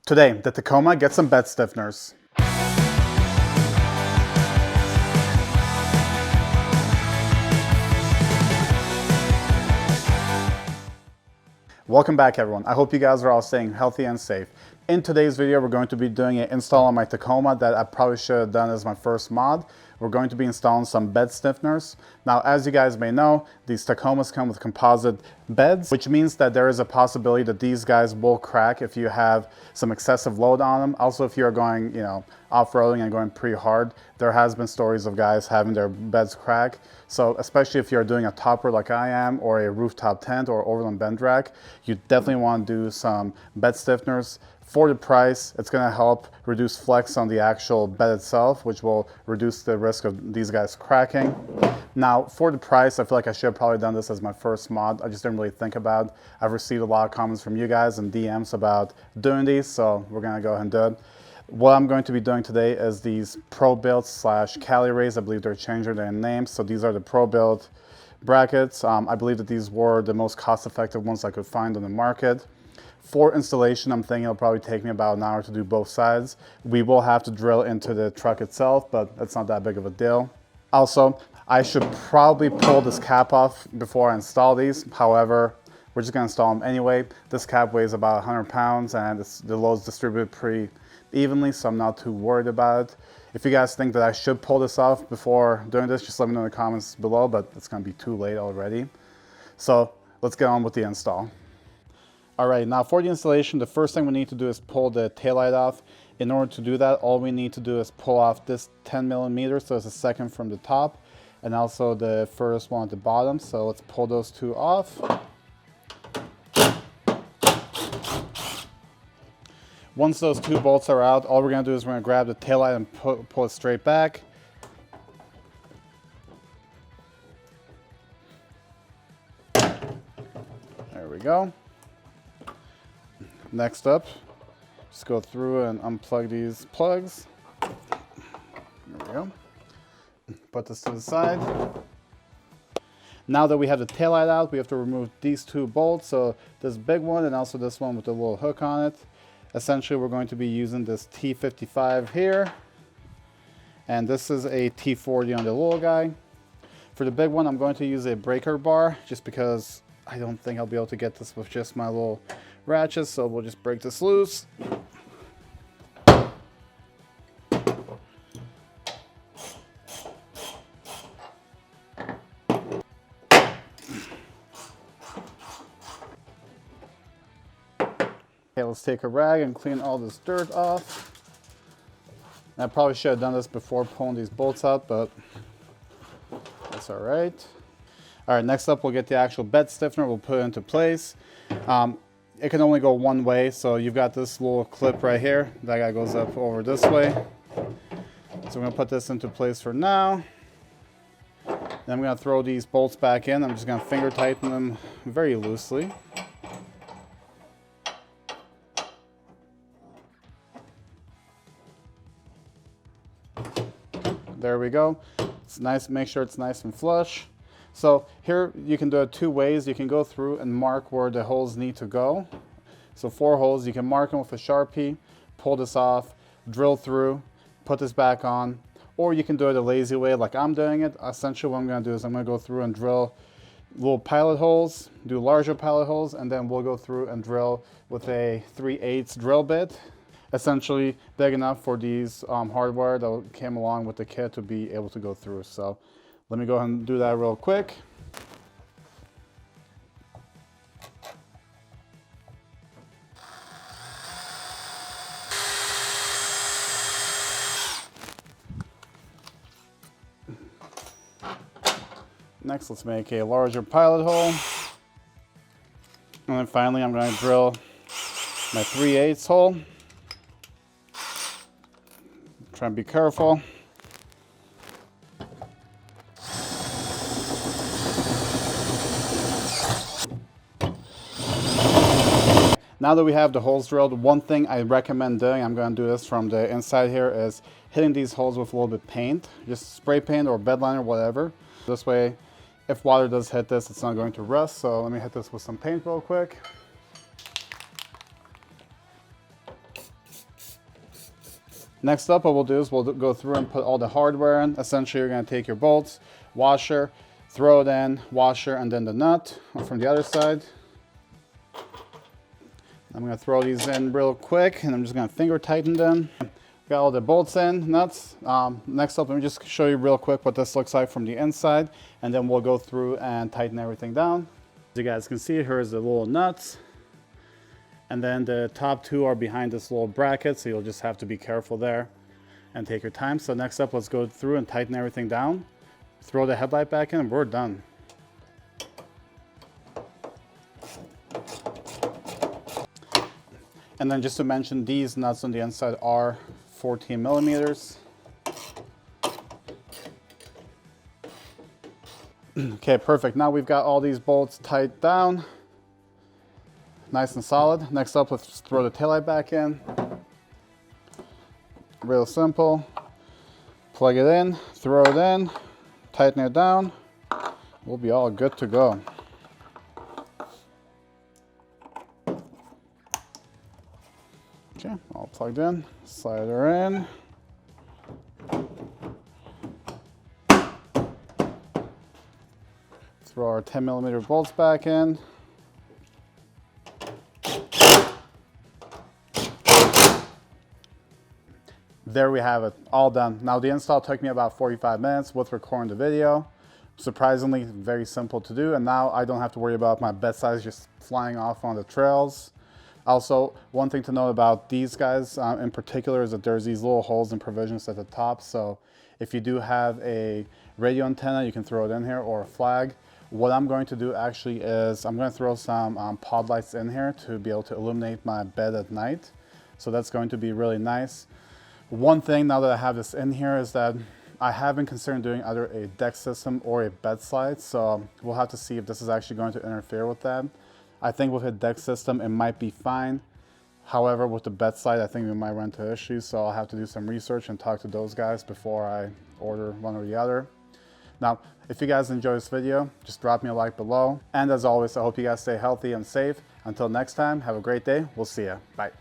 Today, the Tacoma gets some bed stiffeners. Welcome back, everyone. I hope you guys are all staying healthy and safe. In today's video, we're going to be doing an install on my Tacoma that I probably should have done as my first mod. We're going to be installing some bed stiffeners. Now, as you guys may know, these Tacomas come with composite beds, which means that there is a possibility that these guys will crack if you have some excessive load on them. Also, if you're going, off-roading and going pretty hard, there has been stories of guys having their beds crack. So especially if you're doing a topper like I am, or a rooftop tent or overland bend rack, you definitely want to do some bed stiffeners. For the price, it's going to help reduce flex on the actual bed itself, which will reduce the risk of these guys cracking. Now, for the price, I feel like I should have probably done this as my first mod. I just didn't really think about it. I've received a lot of comments from you guys and DMs about doing these, so we're going to go ahead and do it. What I'm going to be doing today is these Probuilt / Cali rays. I believe they're changing their names. So these are the Probuilt brackets. I believe that these were the most cost-effective ones I could find on the market. For installation, I'm thinking it'll probably take me about an hour to do both sides. We will have to drill into the truck itself, but that's not that big of a deal. Also, I should probably pull this cap off before I install these. However, we're just gonna install them anyway. This cap weighs about 100 pounds and the load's distributed pretty evenly, so I'm not too worried about it. If you guys think that I should pull this off before doing this, just let me know in the comments below, but it's gonna be too late already. So let's get on with the install. All right, now for the installation, the first thing we need to do is pull the taillight off. In order to do that, all we need to do is pull off this 10 millimeters, so it's the second from the top, and also the first one at the bottom. So let's pull those two off. Once those two bolts are out, all we're gonna do is we're gonna grab the taillight and pull it straight back. There we go. Next up, just go through and unplug these plugs. There we go. Put this to the side. Now that we have the taillight out, we have to remove these two bolts. So this big one and also this one with the little hook on it. Essentially, we're going to be using this T55 here. And this is a T40 on the little guy. For the big one, I'm going to use a breaker bar just because I don't think I'll be able to get this with just my little ratchets, so we'll just break this loose. Okay, let's take a rag and clean all this dirt off. I probably should have done this before pulling these bolts out, but that's all right. All right, next up, we'll get the actual bed stiffener. We'll put it into place. It can only go one way, so you've got this little clip right here. That guy goes up over this way. So I'm gonna put this into place for now. Then I'm gonna throw these bolts back in. I'm just gonna finger tighten them very loosely. There we go. It's nice, make sure it's nice and flush. So here you can do it two ways. You can go through and mark where the holes need to go. So 4 holes, you can mark them with a Sharpie, pull this off, drill through, put this back on, or you can do it a lazy way like I'm doing it. Essentially what I'm gonna do is I'm gonna go through and drill little pilot holes, do larger pilot holes, and then we'll go through and drill with a 3/8 drill bit. Essentially big enough for these hardware that came along with the kit to be able to go through. So let me go ahead and do that real quick. Next, let's make a larger pilot hole. And then finally, I'm going to drill my 3/8 hole. Try and be careful. Now that we have the holes drilled, one thing I recommend doing, I'm going to do this from the inside here, is hitting these holes with a little bit of paint. Just spray paint or bed liner, whatever. This way, if water does hit this, it's not going to rust. So let me hit this with some paint real quick. Next up, what we'll do is we'll go through and put all the hardware in. Essentially, you're going to take your bolts, washer, throw it in, washer, and then the nut from the other side. I'm going to throw these in real quick, and I'm just going to finger tighten them. Got all the bolts in, nuts. Next up, let me just show you real quick what this looks like from the inside, and then we'll go through and tighten everything down. As you guys can see, here's the little nuts. And then the top two are behind this little bracket, so you'll just have to be careful there and take your time. So next up, let's go through and tighten everything down. Throw the headlight back in, and we're done. And then just to mention, these nuts on the inside are 14 millimeters. Okay, perfect. Now we've got all these bolts tight down. Nice and solid. Next up, let's throw the taillight back in. Real simple. Plug it in, throw it in, tighten it down. We'll be all good to go. Okay, all plugged in. Slide her in. Throw our 10 millimeter bolts back in. There we have it, all done. Now the install took me about 45 minutes with recording the video. Surprisingly, very simple to do, and now I don't have to worry about my bed size just flying off on the trails. Also, one thing to note about these guys in particular is that there's these little holes and provisions at the top, so if you do have a radio antenna, you can throw it in here, or a flag. What I'm going to do actually is I'm going to throw some pod lights in here to be able to illuminate my bed at night. So that's going to be really nice. One thing now that I have this in here is that I have been considering doing either a deck system or a bed slide, so we'll have to see if this is actually going to interfere with that. I think with a deck system it might be fine. However, with the bed slide I think we might run into issues, so I'll have to do some research and talk to those guys before I order one or the other. Now, if you guys enjoyed this video, just drop me a like below. And as always, I hope you guys stay healthy and safe. Until next time, have a great day. We'll see ya. Bye.